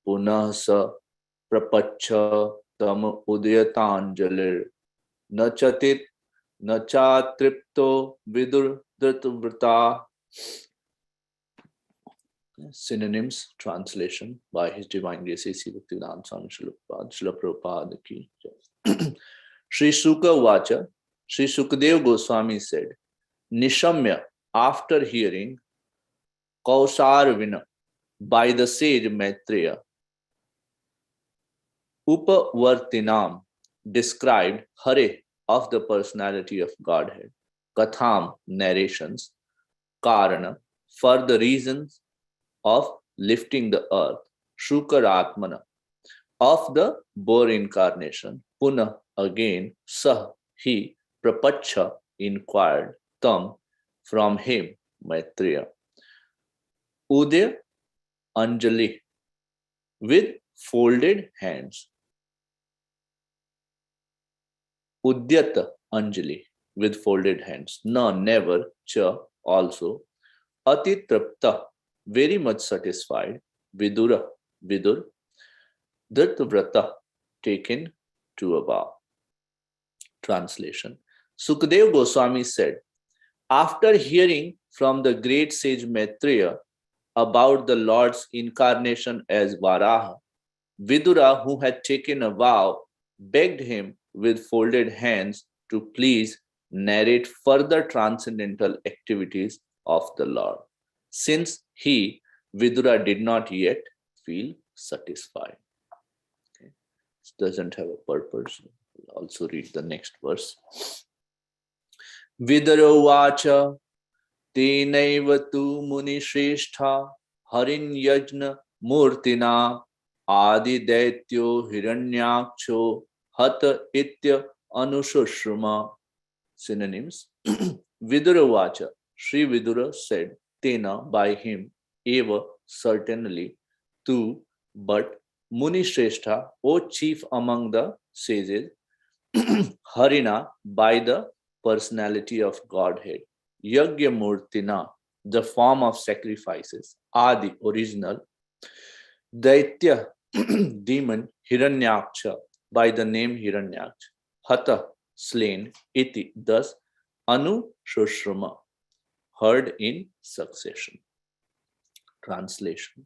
पुनः स प्रपच्छ तम उदयतांजलिर न चतित न चातृप्तो विदुर्धृतव्रता. Synonyms translation by His Divine Grace A.C. Bhaktivedanta Swami Srila Prabhupada ki jai. Sri Suka Vacha, Sri Sukadev Goswami said, Nishamya, after hearing Kausarvina by the sage Maitreya, Upavartinam described Hare of the personality of Godhead, Katham narrations, Karana for the reasons of lifting the earth, Shukaratmana of the boar incarnation, Puna again, Sah he, Prapacha inquired, Tam from him, Maitreya, Udaya Anjali with folded hands, Udyata Anjali with folded hands, Na never, Cha also, Atitrapta very much satisfied, Vidur, Dhritarvrata taken to a vow. Translation. Sukadev Goswami said, after hearing from the great sage Maitreya about the Lord's incarnation as Varaha, Vidura, who had taken a vow, begged him with folded hands to please narrate further transcendental activities of the Lord, since he, Vidura, did not yet feel satisfied. Okay. This doesn't have a purpose. We'll also read the next verse. Vidura vacha tenaiva tu muni shrestha harin yajna murtina adi daityo hiranyaksho hata itya anushruma. Synonyms. Vidura vacha, Sri Vidura said, Tena, by him, eva, certainly, tu, but, Muni Shrestha, O chief among the sages, Harina, by the personality of Godhead, Yagya Murtina, the form of sacrifices, Adi, original, Daitya, demon, Hiranyaksha, by the name Hiranyaksha, Hata, slain, Iti, thus, Anu Shushrama, heard in succession. Translation.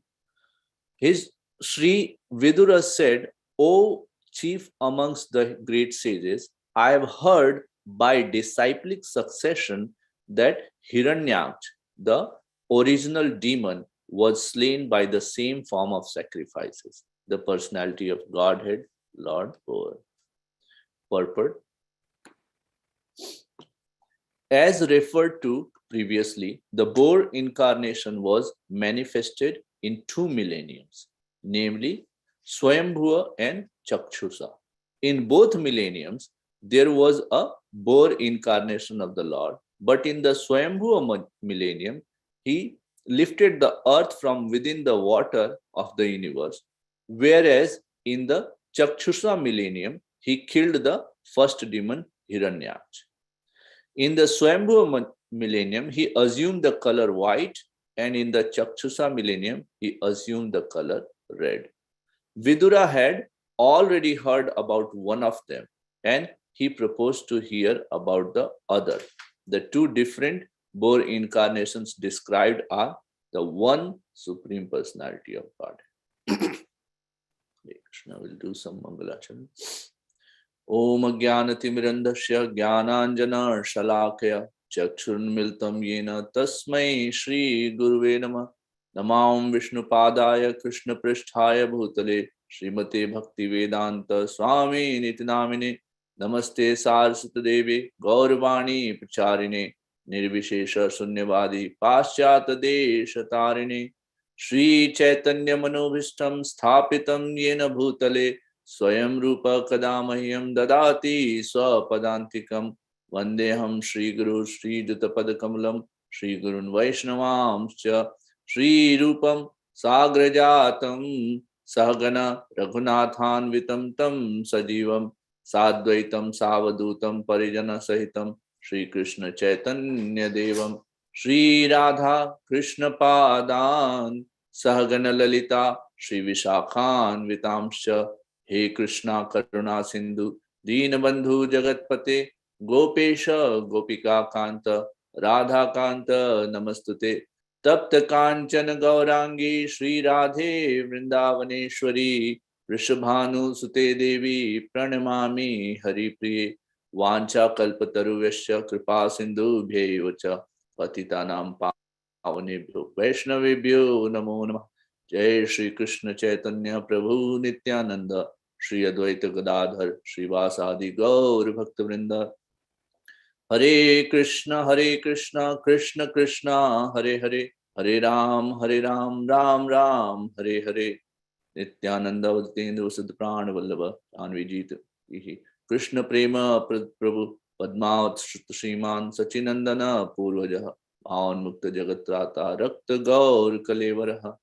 His Sri Vidura said, O chief amongst the great sages, I have heard by disciplic succession that Hiranyaksha, the original demon, was slain by the same form of sacrifices, the personality of Godhead, Lord Boar. Purport. As referred to previously, the boar incarnation was manifested in 2 millenniums, namely Swayambhuva and Chakshusa. In both millenniums, there was a boar incarnation of the Lord, but in the Swayambhuva millennium, he lifted the earth from within the water of the universe, whereas in the Chakshusa millennium, he killed the first demon Hiranyaksha. In the Swayambhuva millennium, he assumed the color white, and in the Chakshusa millennium, he assumed the color red. Vidura had already heard about one of them, and he proposed to hear about the other. The 2 different boar incarnations described are the one Supreme Personality of God. Krishna will do some Mangalacharana. Om Jnanatimmirandasya Jnananjana Shalakaya Chakshurmiltam Yena Tasmai Shri Guruve Namah. Namam Vishnupadaya Krishna Prishthaya Bhutale Srimate Bhaktivedanta Swami Nitinamine Namaste Saraswati Devi Gauravani Pracharine Nirvishesha Sunyavadi Paschata Desha Tarine Shri Chaitanya Manobhishtam Sthapitam Yena Bhutale Swayam Rupa Kadamahyam Dadati Swapadantikam Vandeham Shri Guru Shri Dutapadakamalam Shri Gurun Vaishnavamscha Shri Rupam Sagrajatam Sahagana Raghunathanvitam Tam Sajivam Sadvaitam Savadutam Parijana Sahitam Shri Krishna Chaitanya Devam Shri Radha Krishna Padan Sahagana Lalita Shri Vishakhan Vitamsha, He Krishna Karuna Sindhu, Deenabandhu Jagatpate, Gopesha Gopika Kanta, Radha Kanta Namastute, Tapta Kanchana Gaurangi, Shri Radhe Vrindavaneshwari, Rishabhanu Sute Devi, Pranamami Hari Priye, Vancha Kalpataruvesya Kripa Sindhu Bhyevacha, Patitanam Pavanebhyo, Vaishnavebhyo Namo Namah. Jai Shri Krishna Chaitanya Prabhu Nityananda, Shri Advaita Gadadhar, Shri Vasadi Gaur Bhaktavrinda. Hare Krishna, Krishna Krishna, Hare Hare, Hare Ram, Ram Ram, Hare Hare. Nityananda Vaditendra Siddha Prana Vallabha, Anvijita Ihi. Krishna Prema Prabhu, Padmavat Shriman, Sachinandana Purvajaha, Bhavan Mukta Jagatrata, Rakta Gaur Kalevaraha.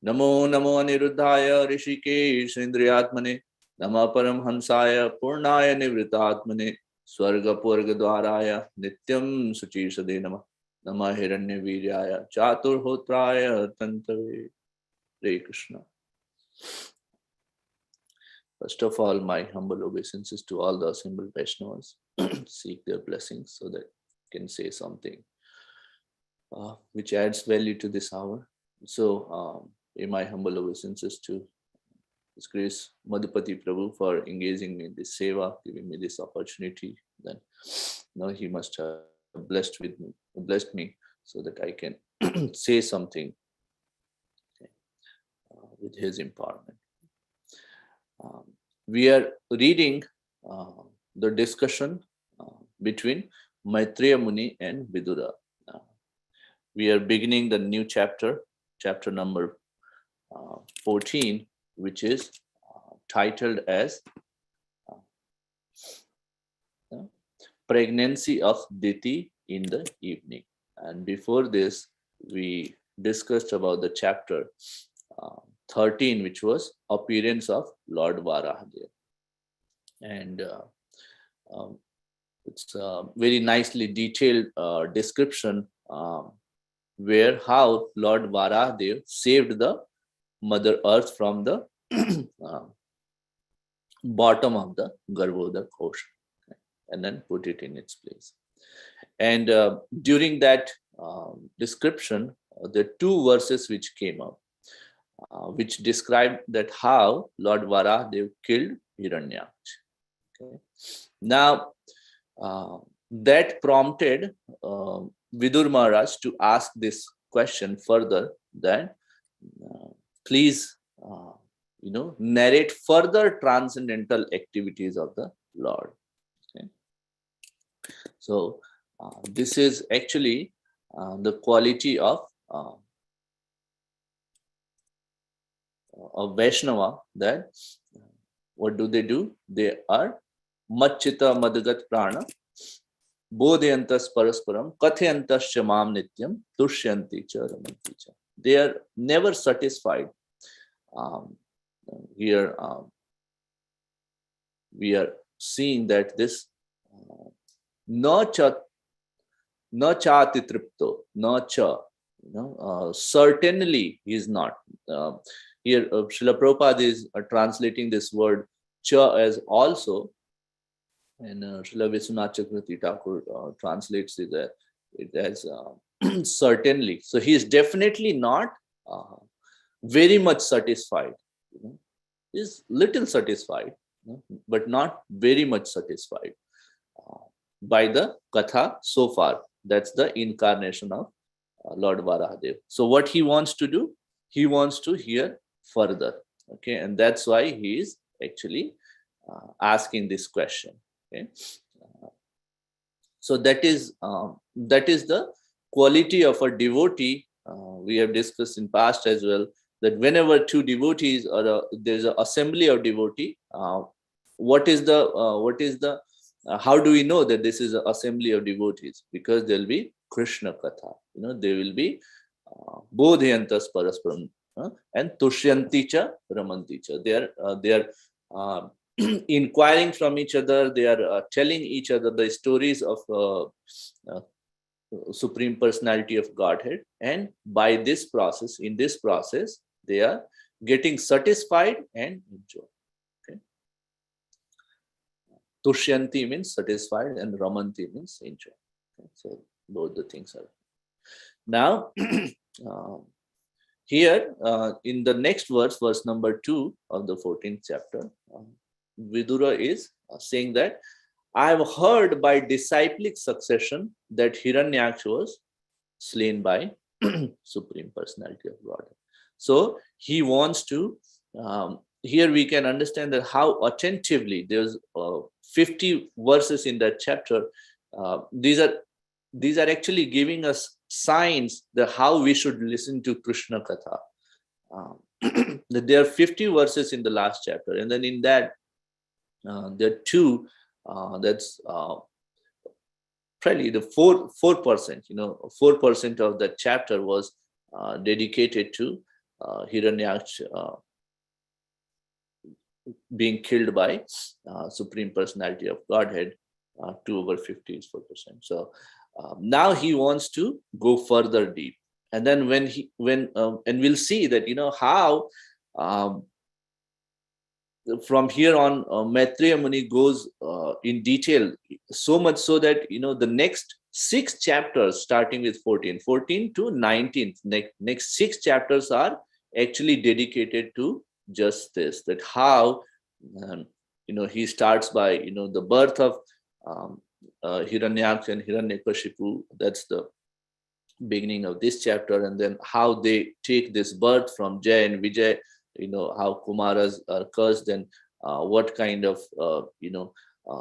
Namo Namo Aniruddhaya Rishikesh Indriyatmane, Nama Param Hansaya Purnaya Nivritatmane, Swarga Purga Dwaraya, Nityam Suchishade Nama, Nama Hiranya Viryaya, Chatur Hotraya Tantave. Hare Krishna. First of all, my humble obeisances to all the assembled Vaishnavas. Seek their blessings so that I can say something which adds value to this hour. So, my humble obeisances to His Grace Madhupati Prabhu for engaging me in this seva, giving me this opportunity. Then now he must have blessed me so that I can say something with his empowerment. We are reading the discussion between Maitreya Muni and Vidura. We are beginning the new chapter number 14, which is titled as Pregnancy of Diti in the Evening. And before this, we discussed about the chapter 13, which was Appearance of Lord Varahadev. And it's a very nicely detailed description where how Lord Varahadev saved the Mother Earth from the bottom of the Garbhodak ocean and then put it in its place. And during that description, the two verses which came up, which described that how Lord Varahadev killed Hiranyaksha. Okay. Now, that prompted Vidur Maharaj to ask this question further, that please, narrate further transcendental activities of the Lord. Okay. So, this is actually the quality of Vaishnava, that what do? They are Machchita Madgat Prana, Bodhayantas Parasparam, Kathayantas Shamam Nityam, Tushyanti Cha Ramanti Cha. They are never satisfied. Here we are seeing that this na chati tripto, na cha, certainly he is not. Here Srila Prabhupada is translating this word cha as also, and Srila Vishwanath Chakravarti Thakur translates it as certainly. So he is definitely not very much satisfied. He is little satisfied, but not very much satisfied by the Katha so far. That's the incarnation of Lord Varahadev. So what he wants to do? He wants to hear further. Okay, and that's why he is actually asking this question. Okay, so that is the quality of a devotee. We have discussed in past as well that whenever two devotees or there's an assembly of devotee, what is the how do we know that this is an assembly of devotees? Because there will be Krishna Katha. There will be Bodhayantas Parasparam and Tushyanti Cha Ramanti Cha. They are inquiring from each other. They are telling each other the stories of Supreme Personality of Godhead, and by this process, they are getting satisfied and enjoy. Okay. Tushyanti means satisfied and Ramanti means enjoy. Okay. So both the things are. Now, here in the next verse, verse number 2 of the 14th chapter, Vidura is saying that I have heard by disciplic succession that Hiranyaksha was slain by Supreme Personality of God. So he wants to, here we can understand that how attentively, there's 50 verses in that chapter. These are actually giving us signs that how we should listen to Krishna Katha. There are 50 verses in the last chapter, and then in that there are two that's probably the 4%. 4% of that chapter was dedicated to Hiranyaksha being killed by Supreme Personality of Godhead. 2/50 is 4%. So now he wants to go further deep, and then and we'll see that how from here on Maitreya Muni goes in detail, so much so that the next 6 chapters starting with 14 to 19, next 6 chapters are actually dedicated to just this, that how he starts by the birth of Hiranyaksha and Hiranyakashipu. That's the beginning of this chapter, and then how they take this birth from Jay and Vijay, how Kumaras are cursed, and what kind of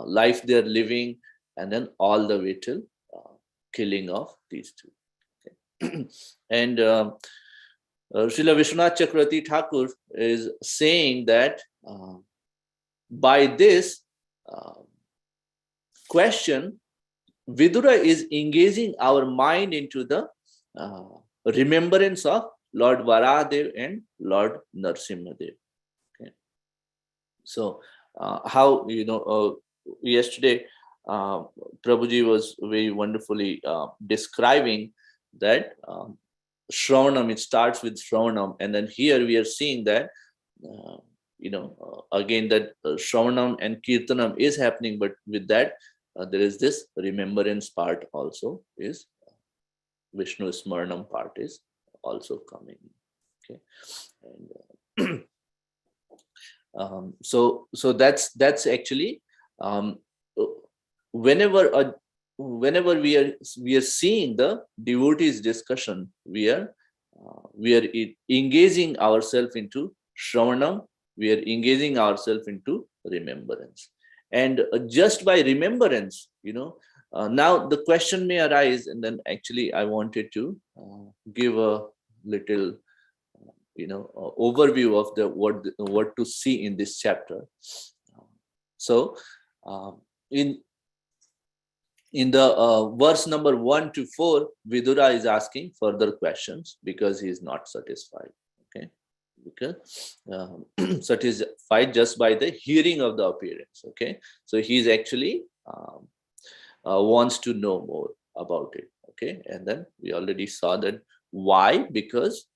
life they're living, and then all the way till killing of these two. Okay. And Srila Vishwanath Chakravarti Thakur is saying that by this question, Vidura is engaging our mind into the remembrance of Lord Varahadev and Lord Narsimhadev. Okay. So how yesterday Prabhuji was very wonderfully describing that Shravanam, it starts with Shravanam, and then here we are seeing that again that Shravanam and Kirtanam is happening, but with that there is this remembrance part also, is Vishnu Smaranam part is also coming. Okay. And so that's actually whenever we are seeing the devotees discussion, we are engaging ourselves into Shravanam, we are engaging ourselves into remembrance. And just by remembrance, now the question may arise, and then actually I wanted to give a little overview of what to see in this chapter. So in the verse number 1 to 4, Vidura is asking further questions because he is not satisfied. Okay, because satisfied just by the hearing of the appearance. Okay, so he's actually wants to know more about it. Okay, and then we already saw that why, because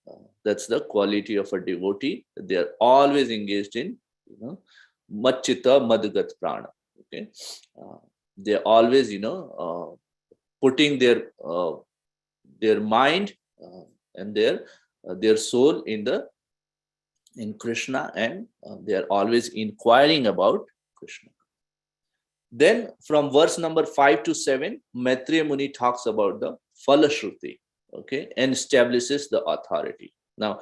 that's the quality of a devotee. They are always engaged in Machita Madgat Prana. Okay, they're always putting their mind and their soul in Krishna, and they are always inquiring about Krishna. Then from verse number 5 to 7, Maitreya Muni talks about the Falashruti, okay, and establishes the authority. Now,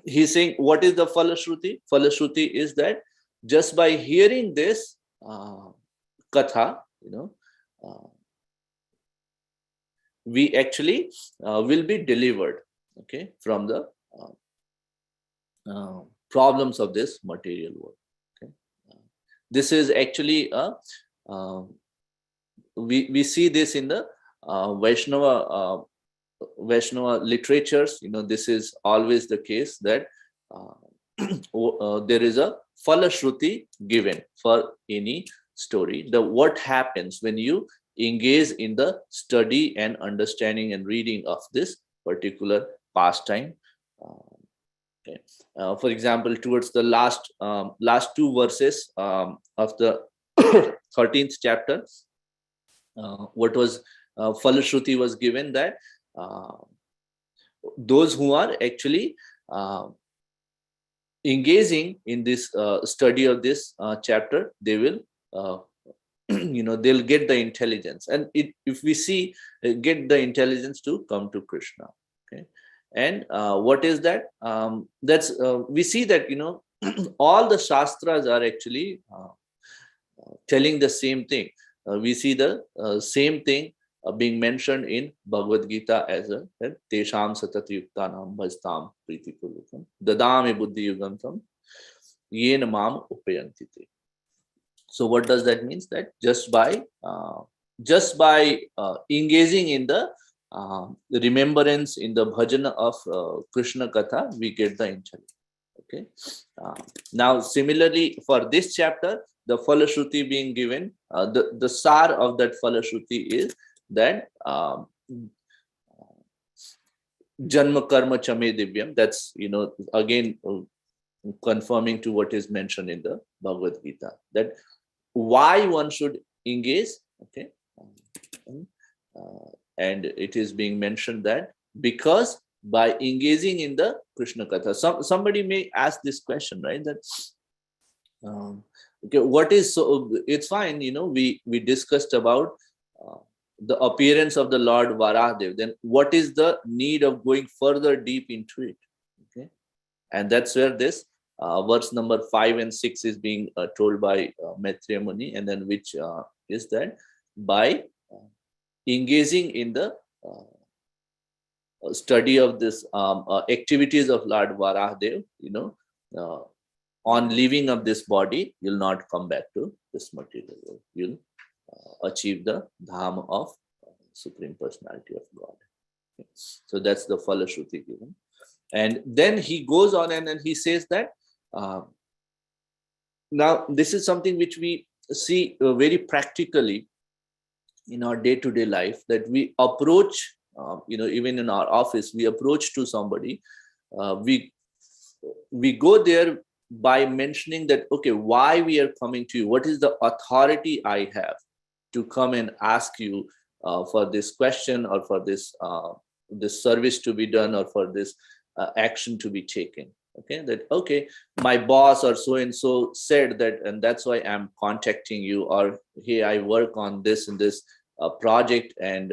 he's saying, what is the Falashruti? Falashruti is that just by hearing this katha, we actually will be delivered, okay, from the problems of this material world. Okay, this is actually we see this in the Vaishnava literatures. This is always the case that there is a falashruti given for any story. What happens when you engage in the study and understanding and reading of this particular pastime. Okay. For example, towards the last two verses of the 13th chapter, what was Falashruti was given that uh, those who are actually uh, engaging in this study of this chapter, they will uh, they'll get the intelligence, and if we see get the intelligence to come to Krishna. Okay. And what is that? That's we see that all the shastras are actually telling the same thing. We see the same thing being mentioned in Bhagavad Gita as a that Tesham Satat Yuktanam Bhajtam Priti Purvakam Dadami Buddhi Yugantam Yen Mam Upayanti. So what does that mean? That just by engaging in the remembrance in the bhajana of Krishna Katha, we get the intelligence. Okay. Now, similarly, for this chapter, the Falashruti being given, the sar of that Falashruti is that Janma Karma Chame Divyam. That's again confirming to what is mentioned in the Bhagavad Gita, that why one should engage. Okay. And it is being mentioned that because by engaging in the Krishna Katha, somebody may ask this question, right? That okay, what is so? It's fine, we discussed about the appearance of the Lord Varahadev. Then what is the need of going further deep into it? Okay, and that's where this verse number 5 and 6 is being told by Maitreya Muni, and then which is that by engaging in the study of this activities of Lord Varahadev, uh, on leaving of this body, you'll not come back to this material world. You'll achieve the dham of Supreme Personality of God. Okay. So that's the Falashruti given. And then he goes on and he says that now this is something which we see very practically in our day-to-day life, that we approach, even in our office, we approach to somebody, we go there by mentioning that, okay, why we are coming to you, what is the authority I have to come and ask you for this question, or for this service to be done, or for this action to be taken. Okay, that okay, my boss or so and so said that, and that's why I'm contacting you, or hey, I work on this and this project, and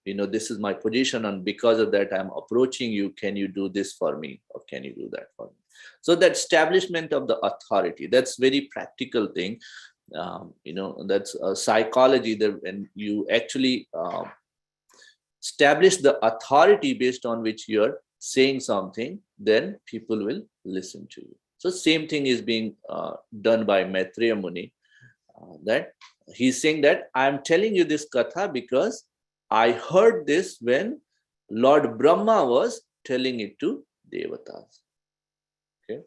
this is my position, and because of that I'm approaching you. Can you do this for me, or can you do that for me? So that establishment of the authority, that's very practical thing. That's psychology that when you actually establish the authority based on which you're saying something, then people will listen to you. So same thing is being done by Maitreya Muni, that he's saying that I'm telling you this katha because I heard this when Lord Brahma was telling it to Devatas. Okay.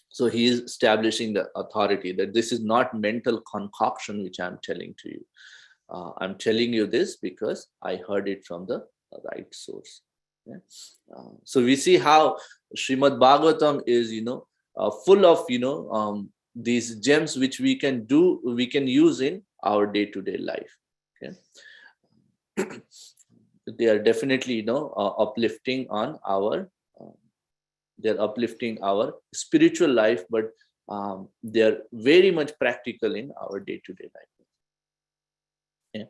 So he is establishing the authority, that this is not mental concoction which I'm telling to you. I'm telling you this because I heard it from the right source. Yeah. So we see how Srimad Bhagavatam is, full of, these gems which we can use in our day-to-day life. Okay. They are definitely, uplifting on our, they're uplifting our spiritual life, but they're very much practical in our day-to-day life. Yeah.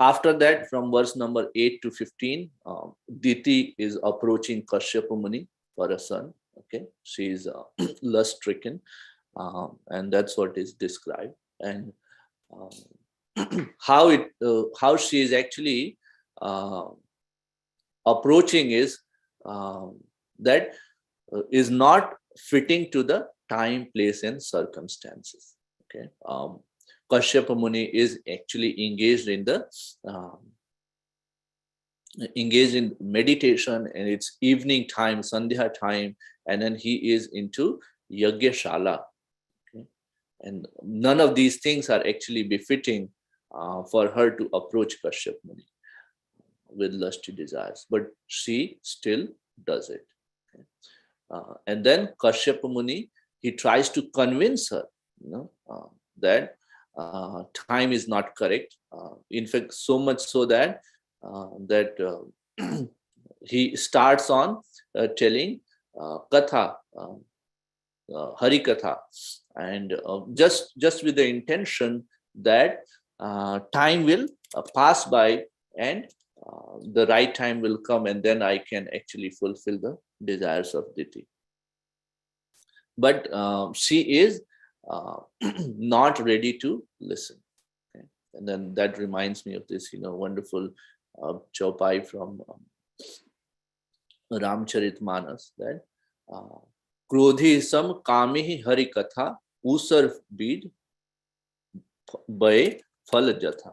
After that, from verse number 8 to 15, Diti is approaching Kashyapa Muni for a son. Okay, she is lust stricken, and that's what is described. And how she is actually approaching is that is not fitting to the time, place, and circumstances. Okay. Kashyapa Muni is actually engaged in meditation, and it's evening time, Sandhya time, and then he is into Yajna Shala. Okay? And none of these things are actually befitting for her to approach Kashyapa Muni with lusty desires, but she still does it. Okay? And then Kashyapa Muni, he tries to convince her, that time is not correct. In fact, so much so that he starts on telling Katha, Hari Katha, and just with the intention that time will pass by, and the right time will come, and then I can actually fulfill the desires of Diti. But she is not ready to listen. Okay? And then that reminds me of this, wonderful chaupai from Ramcharitmanas, that Krodhi sam kami hari katha usar bid by phal jatha.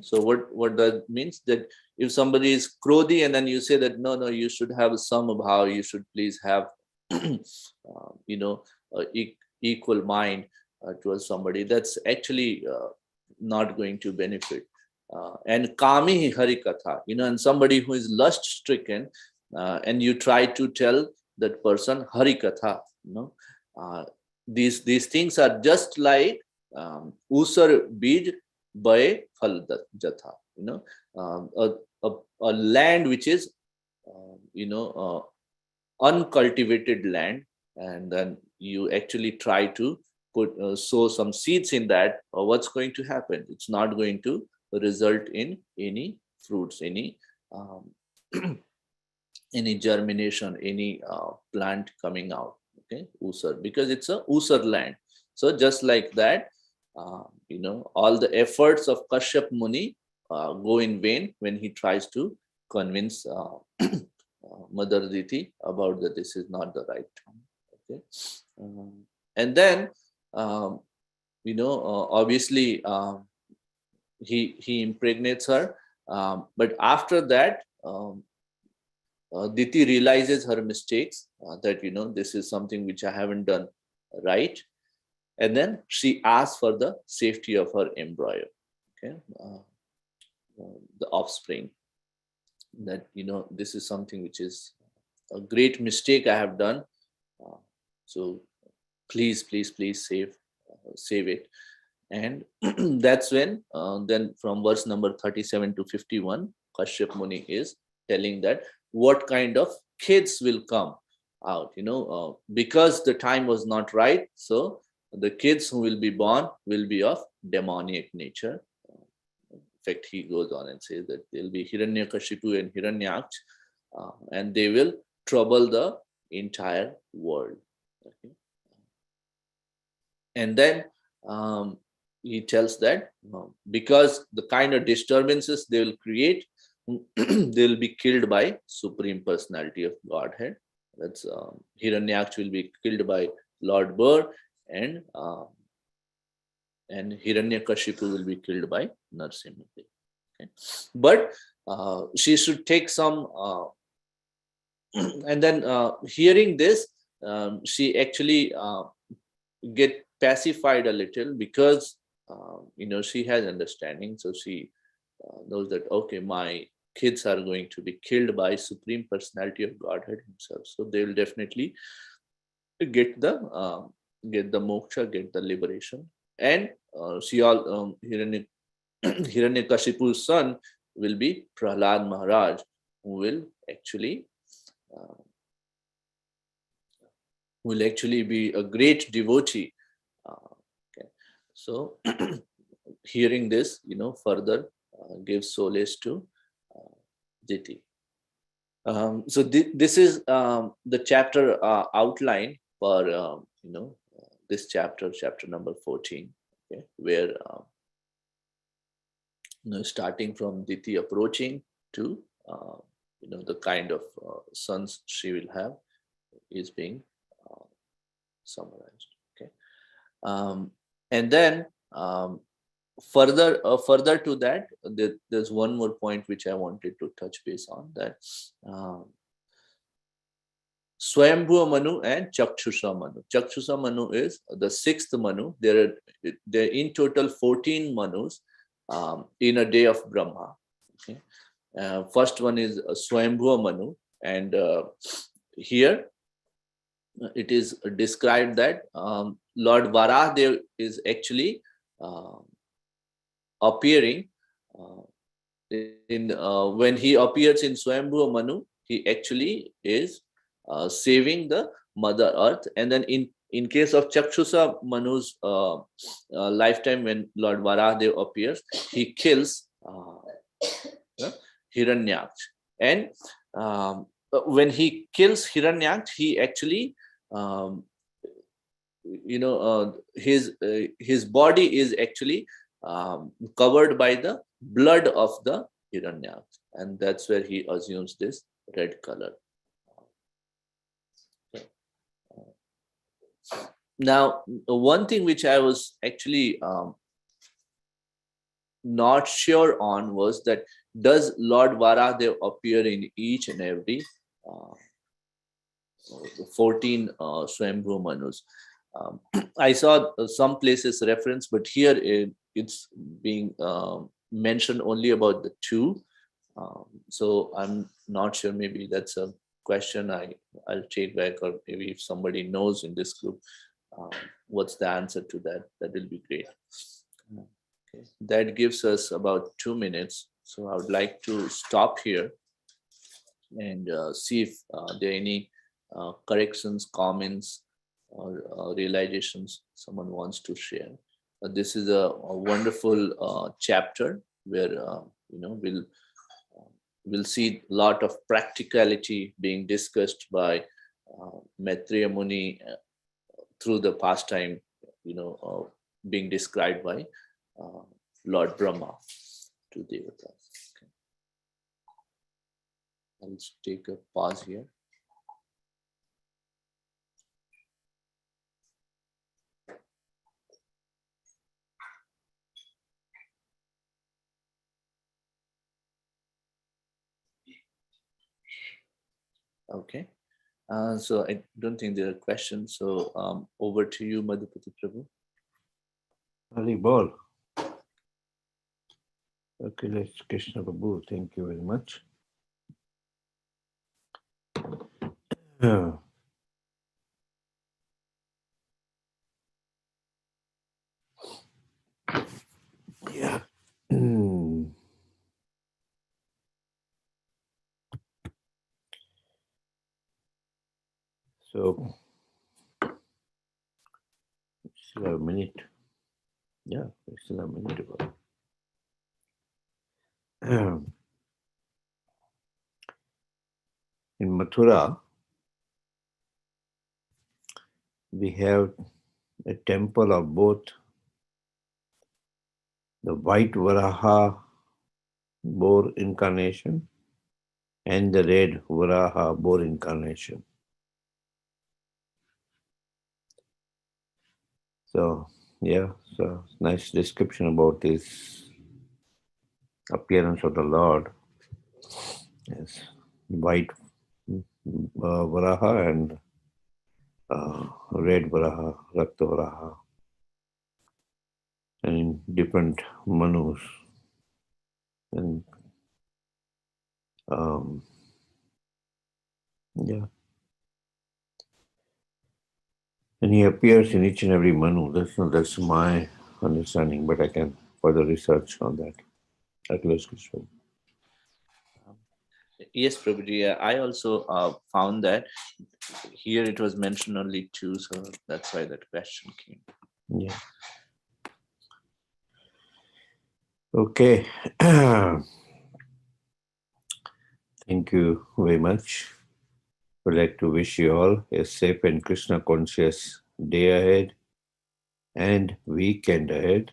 So what that means, that if somebody is krodhi and then you say that no, you should have some bhav, you should please have equal mind towards somebody, that's actually not going to benefit. And kami hari katha, and somebody who is lust stricken, and you try to tell that person hari katha, these things are just like usar bij by phal jatha, a land which is uncultivated land, and then you actually try to sow some seeds in that, what's going to happen? It's not going to result in any fruits, any any germination, any plant coming out. Okay, usar, because it's a usar land. So just like that, all the efforts of Kashyap Muni go in vain when he tries to convince Mother Diti about that this is not the right time. Okay, and then obviously he impregnates her, but after that Diti realizes her mistakes, that this is something which I haven't done right, and then she asks for the safety of her embryo, okay, the offspring, that this is something which is a great mistake I have done, so please save it. And that's when then from verse number 37 to 51, Kashyap Muni is telling that what kind of kids will come out, because the time was not right, so the kids who will be born will be of demoniac nature. In fact, he goes on and says that there will be Hiranyakashipu and Hiranyaksh, and they will trouble the entire world. Okay? And then he tells that because the kind of disturbances they will create, they will be killed by Supreme Personality of Godhead. That's Hiranyaksh will be killed by Lord Burr, and Hiranyakashipu will be killed by Narsimha. Okay? But she should take some, and then hearing this, she actually get pacified a little, because she has understanding, so she knows that okay, my kids are going to be killed by Supreme Personality of Godhead himself, so they will definitely get the moksha, get the liberation. And Hiranyakashipu's son will be Prahlad Maharaj, who will actually be a great devotee. Okay. So hearing this, further gives solace to Diti. So this is the chapter outline for this chapter number 14, okay, where starting from Diti approaching to the kind of sons she will have is being summarized. Okay, and then further to that, there's one more point which I wanted to touch base on, that Swayambhuva Manu and Chakshusha Manu. Chakshusha Manu is the sixth Manu. There are in total 14 Manus in a day of Brahma. Okay. First one is Swayambhuva Manu, and here it is described that Lord Varahadev is actually uh, appearing when he appears in Swayambhuva Manu, he actually is saving the Mother Earth. And then in case of Chakshusa Manu's lifetime, when Lord Varahadev appears, he kills Hiranyaksh. And when he kills Hiranyaksh, he actually um, his body is actually covered by the blood of the Hiranyaksh, and that's where he assumes this red color. Now, one thing which I was actually not sure on was that does Lord Varahadev appear in each and every 14 Swayambhu Manus? I saw some places reference, but here it's being mentioned only about the two. So I'm not sure. Maybe that's a question I'll take back, or maybe if somebody knows in this group what's the answer to that, that will be great. Okay. That gives us about 2 minutes. So I would like to stop here and see if there are any corrections, comments, or realizations someone wants to share. This is a wonderful chapter where we'll see a lot of practicality being discussed by Maitreya Muni through the pastime, being described by Lord Brahma to Devatas. Okay. I'll take a pause here. Okay. So I don't think there are questions. So over to you, Madhupati Prabhu. Hari Bol. Akhilesh Krishna Prabhu, thank you very much. Yeah. So, still have a minute. Yeah, we still have a minute to go. In Mathura, we have a temple of both the white Varaha boar incarnation and the red Varaha boar incarnation. So, yeah, so nice description about this appearance of the Lord. Yes, white Varaha and red Varaha, Rakta Varaha, and in different Manus. And yeah. And he appears in each and every Manu. That's my understanding, but I can further research on that. Akhilesh Krishna. Yes, Prabhuji. I also found that here it was mentioned only two, so that's why that question came. Yeah. Okay. Thank you very much. I'd like to wish you all a safe and Krishna conscious day ahead and weekend ahead.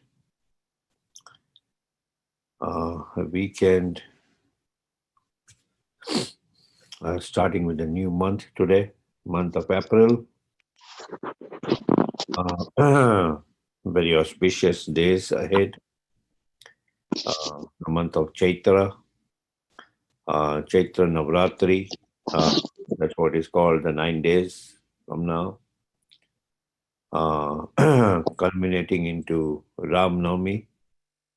A weekend starting with a new month today, month of April. Very auspicious days ahead. The month of Chaitra, Chaitra Navratri. That's what is called the 9 days from now. Culminating into Ram Navami,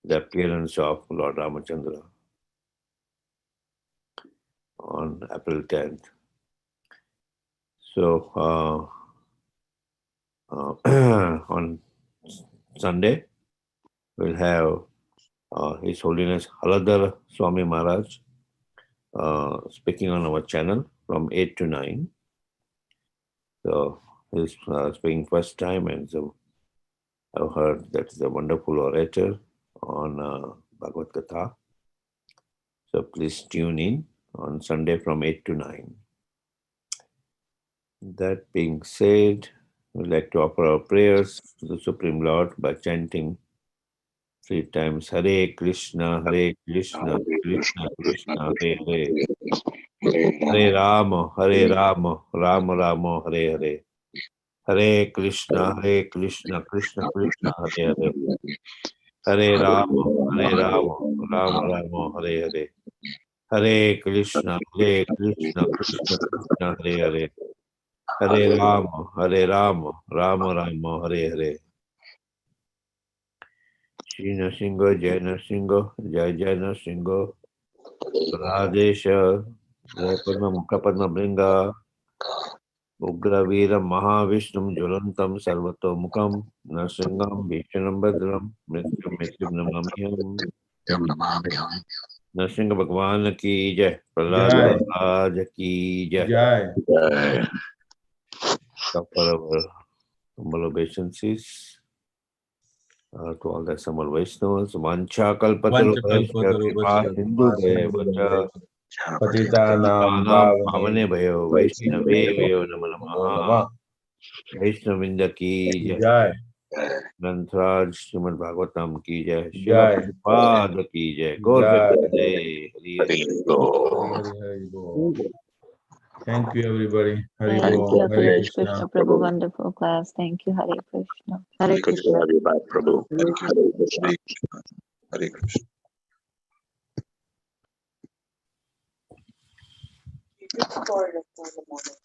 the appearance of Lord Ramachandra on April 10th. So on Sunday, we'll have His Holiness Haladar Swami Maharaj speaking on our channel from 8 to 9. So he's speaking first time, and so I've heard that he's a wonderful orator on Bhagavad Gita. So please tune in on Sunday from 8 to 9. That being said, we'd like to offer our prayers to the Supreme Lord by chanting 3 times Hare Krishna, Krishna Krishna, Hare Hare. Hare Rama, Rama Rama, Hare Hare. Hare Krishna, Krishna Krishna, Hare Hare. Hare Rama, Rama Rama, Hare Hare. Hare Krishna, Krishna Krishna, Hare Hare. Hare Rama, Rama Rama, Hare Hare. Shri Nrsimha, Jai Nrsimha, Jai Jai Nrsimha. Radesha, Jai Padma Mukha Padma Bringa. Ugraveeram Mahavishnum Jwalantam Sarvatomukam Narsingam Vishnam Badram Mrityum Namamyam. Narsingha Bhagwan ki jai, Prahlad Maharaj ki jai. Jai. For our humble obeisances to all the Samal Vaishnavas. Vancha Kalpatarubhayasya Kripa Sindhu Bhaya Patitanam Pavane Bhayo Vaishnaveyo Namo Namaha. Vaishnavinda ki jai. Jai. Grantraj Srimad Bhagavatam ki jai. Jai. Srila Prabhupada ki jai. Gaur Bhakti Hari Bol. Thank you, everybody. Hari Thank Bol. you, Hare Akhilesh Krishna. Krishna Prabhu. Wonderful class. Thank you, Hare Krishna. Hare Krishna, everybody, Prabhu. Thank you. Hare Krishna. Hare Krishna. Recorded for the moment.